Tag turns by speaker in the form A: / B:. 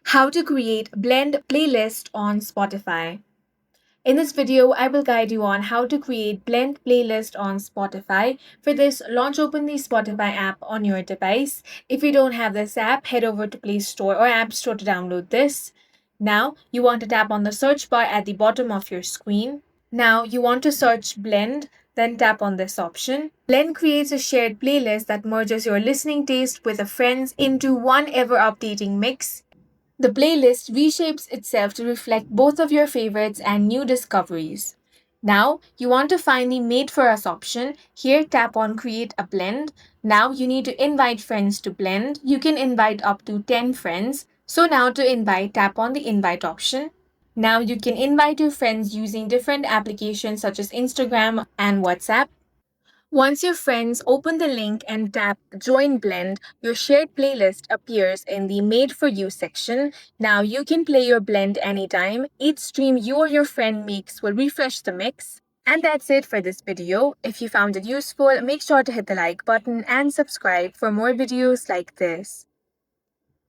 A: How to create blend playlist on Spotify. In this video, I will guide you on how to create blend playlist on Spotify. For this, launch open the Spotify app on your device. If you don't have this app, head over to Play Store or App Store to download this. Now, you want to tap on the search bar at the bottom of your screen. Now, you want to search blend, then tap on this option. Blend creates a shared playlist that merges your listening taste with a friend's into one ever updating mix. The playlist reshapes itself to reflect both of your favorites and new discoveries. Now, you want to find the Made for Us option. Here, tap on Create a Blend. Now, you need to invite friends to blend. You can invite up to 10 friends. So, now to invite, tap on the Invite option. Now, you can invite your friends using different applications such as Instagram and WhatsApp. Once your friends open the link and tap Join Blend, your shared playlist appears in the Made for You section. Now you can play your blend anytime. Each stream you or your friend makes will refresh the mix. And that's it for this video. If you found it useful, make sure to hit the like button and subscribe for more videos like this.